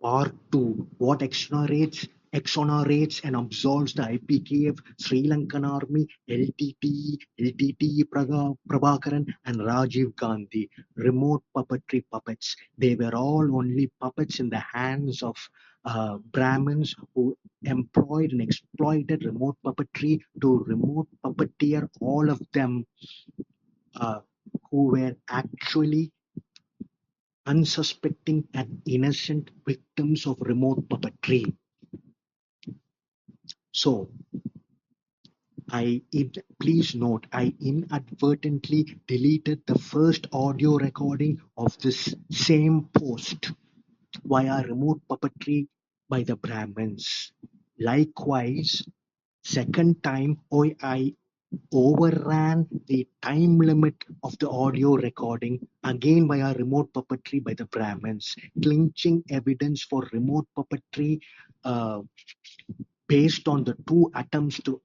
Part 2. What exonerates and absolves the IPKF, Sri Lankan Army, LTTE Prabhakaran, and Rajiv Gandhi. Remote puppetry puppets. They were all only puppets in the hands of Brahmins who employed and exploited remote puppetry to remote puppeteer all of them who were actually unsuspecting and innocent victims of remote puppetry. So, please note, I inadvertently deleted the first audio recording of this same post via remote puppetry by the Brahmins. Likewise, second time I overran the time limit of the audio recording again via remote puppetry by the Brahmins, clinching evidence for remote puppetry based on the two attempts to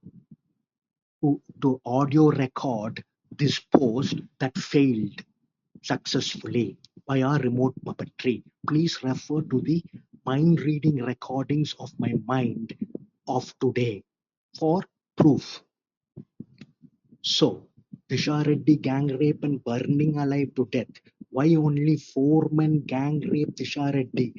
audio record this post that failed successfully via remote puppetry. Please refer to the mind reading recordings of my mind of today for proof. So, Disha Reddy gang rape and burning alive to death. Why only 4 men gang rape Disha Reddy?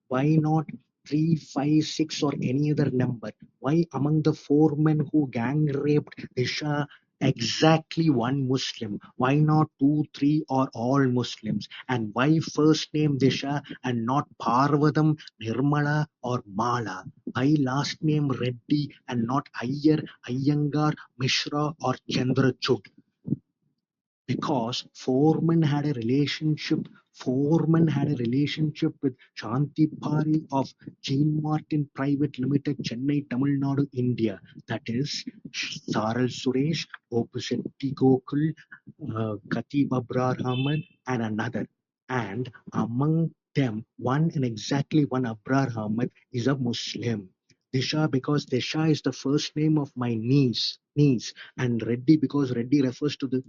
Why not 3, 5, 6 or any other number? Why among the 4 men who gang raped Disha exactly one Muslim? Why not 2, 3 or all Muslims? And why first name Disha and not Parvadam, Nirmala or Mala? Why last name Reddy and not Iyer, Iyengar, Mishra or Chandrachud? Because Foreman had a relationship with Shanti Pari of Jean Martin Private Limited, Chennai, Tamil Nadu, India. That is Saral Suresh, Gopisetti Gokul, Khatib Abrar Ahmed, and another. And among them, one and exactly one Abrar Ahmed is a Muslim. Disha because Disha is the first name of my niece, and Reddy because Reddy refers to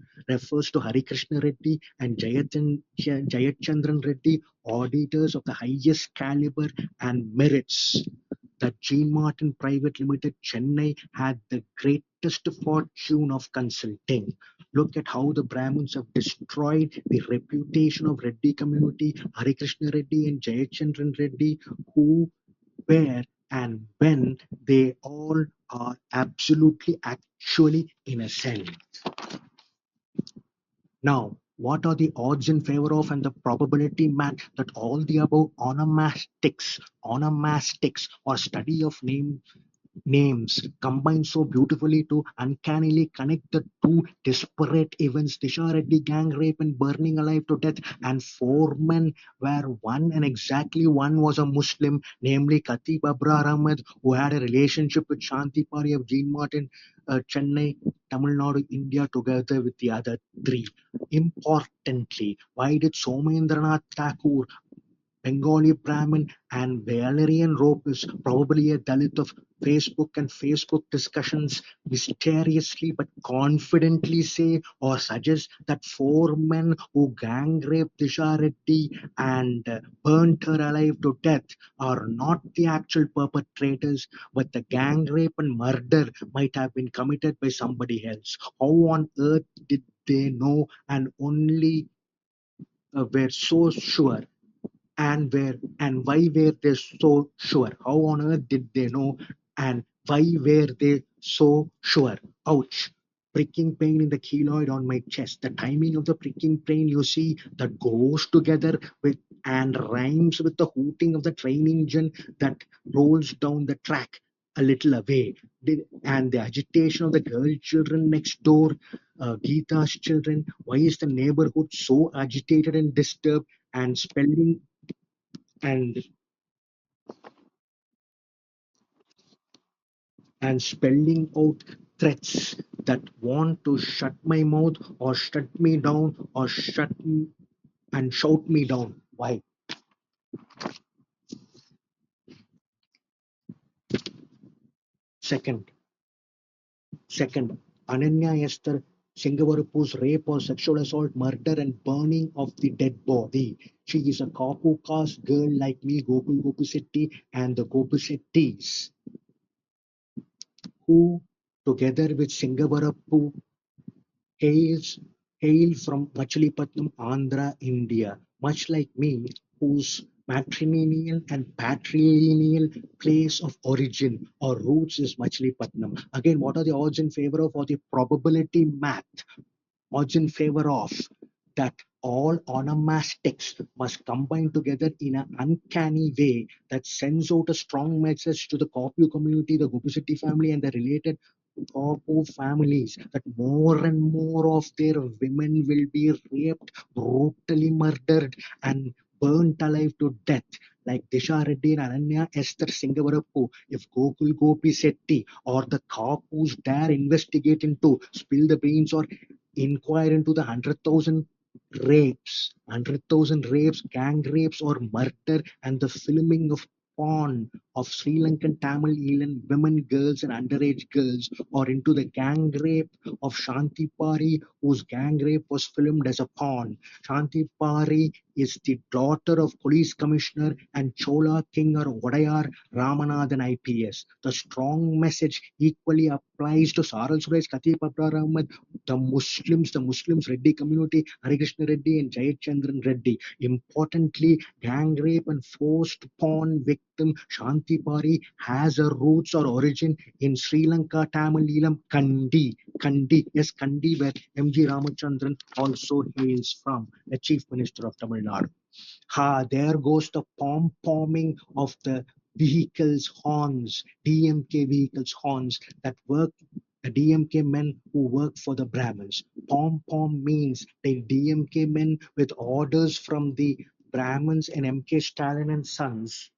Hari Krishna Reddy and Jayachandran Reddy, auditors of the highest caliber and merits that Jean Martin Private Limited, Chennai, had the greatest fortune of consulting. Look at how the Brahmins have destroyed the reputation of Reddy community, Hari Krishna Reddy and Jayachandran Reddy, who where and when they all are absolutely actually innocent. Now, what are the odds in favor of and the probability match that all the above onomastics or study of names combine so beautifully to uncannily connect the two disparate events, Disha Reddy gang rape and burning alive to death, and 4 men where one and exactly one was a Muslim, namely Khatib Abrar Ahmed, who had a relationship with Shanti Pari of Jean Martin, Chennai, Tamil Nadu, India, together with the other 3. Importantly, why did Somendranath Thakur, Bengali Brahmin, and Valerian Ropes, probably a Dalit of Facebook discussions, mysteriously but confidently say or suggest that 4 men who gang raped Disha Reddy and burnt her alive to death are not the actual perpetrators, but the gang rape and murder might have been committed by somebody else. How on earth did they know and only were so sure? And why were they so sure? How on earth did they know and why were they so sure? Ouch! Pricking pain in the keloid on my chest. The timing of the pricking pain, you see, that goes together with and rhymes with the hooting of the train engine that rolls down the track a little away, and the agitation of the girl children next door, Geeta's children. Why is the neighborhood so agitated and disturbed? And and spelling out threats that want to shut my mouth or shut me down or shout me down. Why? Second, Ananya Esther Singavarapu's rape or sexual assault, murder, and burning of the dead body. She is a Kapu caste girl like me, Gokul Gopisetti, and the Gopisettis, who, together with Singavarapu, hails hail from Machilipatnam, Andhra, India, much like me, whose matrilineal and patrilineal place of origin or roots is Machilipatnam. Again, what are the odds in favor of or the probability math? Odds in favor of that all onomastics must combine together in an uncanny way that sends out a strong message to the Kapu community, the Gopisetti family, and the related Kapu families that more and more of their women will be raped, brutally murdered, and burnt alive to death. Like Disha Reddy and Ananya Esther Singavarapu, if Gokul Gopisetti or the Kapus dare investigate into, spill the beans, or inquire into the 100,000 rapes, gang rapes, or murder, and the filming of porn of Sri Lankan Tamil Elan women, girls, and underage girls, or into the gang rape of Shanti Pari, whose gang rape was filmed as a porn. Shanti Pari is the daughter of Police Commissioner and Chola King or Wadayar Ramanathan IPS. The strong message equally applies to Saral Suresh, Khatib Abrar Ahmed, the Muslims Reddy community, Harikrishna Reddy and Jayachandran Reddy. Importantly, gang rape and forced porn victim Shanti Pari has her roots or origin in Sri Lanka, Tamil Elam, Kandi, Kandi, where M.G. Ramachandran also hails from, the Chief Minister of Tamil Nadu. Ha, there goes the pom-pomming of the vehicles' horns, DMK vehicles' horns that work, the DMK men who work for the Brahmins. Pom-pom means the DMK men with orders from the Brahmins and MK Stalin and Sons,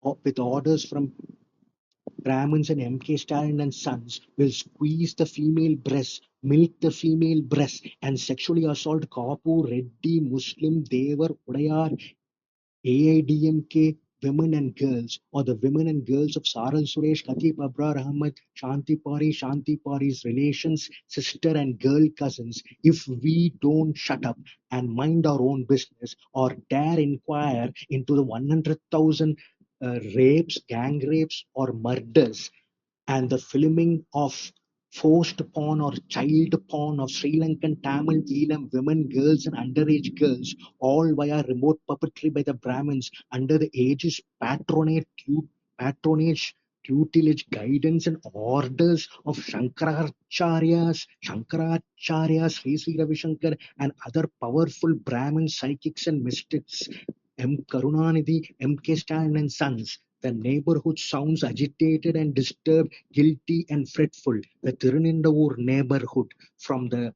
or with orders from Brahmins and MK Stalin and Sons, will squeeze the female breast, milk the female breast, and sexually assault Kapu, Reddy, Muslim, Devar, Udayar, AIDMK women and girls, or the women and girls of Saral Suresh, Khatib Abrar Ahmed, Shanti Pari's relations, sister and girl cousins, if we don't shut up and mind our own business or dare inquire into the 100,000 rapes, gang rapes, or murders and the filming of forced porn or child porn of Sri Lankan Tamil Elam women, girls, and underage girls, all via remote puppetry by the Brahmins under the aegis patronage, tutelage, guidance, and orders of Sri Sri Ravi Shankar, and other powerful Brahmin psychics and mystics, M. Karunanidhi, M. K. Stalin, and Sons. The neighborhood sounds agitated and disturbed, guilty and fretful. The Tirunindavur neighborhood, from the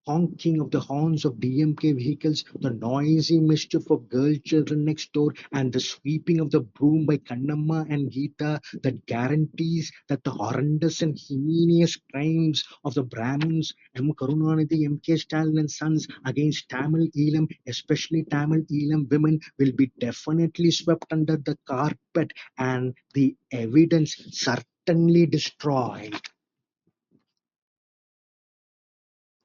honking of the horns of DMK vehicles, the noisy mischief of girl children next door, and the sweeping of the broom by Kannamma and Geeta, that guarantees that the horrendous and heinous crimes of the Brahmins, M. Karunanidhi, M.K. Stalin and Sons against Tamil Elam, especially Tamil Elam women, will be definitely swept under the carpet and the evidence certainly destroyed.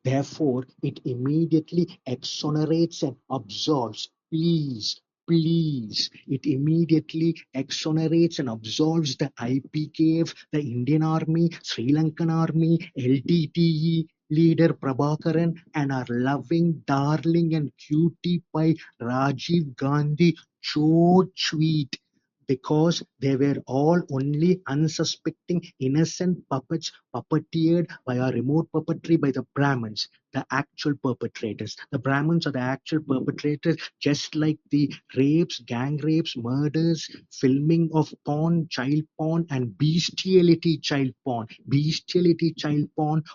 Therefore, it immediately exonerates and absolves. Please. It immediately exonerates and absolves the IPKF, the Indian Army, Sri Lankan Army, LTTE leader Prabhakaran, and our loving, darling, and cutie pie Rajiv Gandhi. So sweet. Because they were all only unsuspecting innocent puppets puppeteered by a remote puppetry by the Brahmins, the actual perpetrators. The Brahmins are the actual perpetrators, just like the rapes, gang rapes, murders, filming of porn, child porn, and bestiality child porn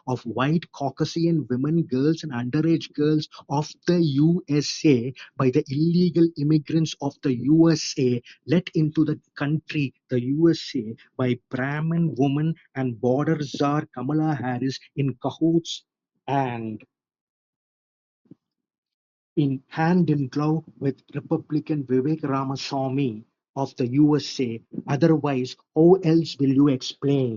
of white Caucasian women, girls, and underage girls of the USA by the illegal immigrants of the USA let into the country, the USA, by Brahmin woman and border czar Kamala Harris in cahoots and in hand in glove with Republican Vivek Ramaswamy of the USA. Otherwise, how else will you explain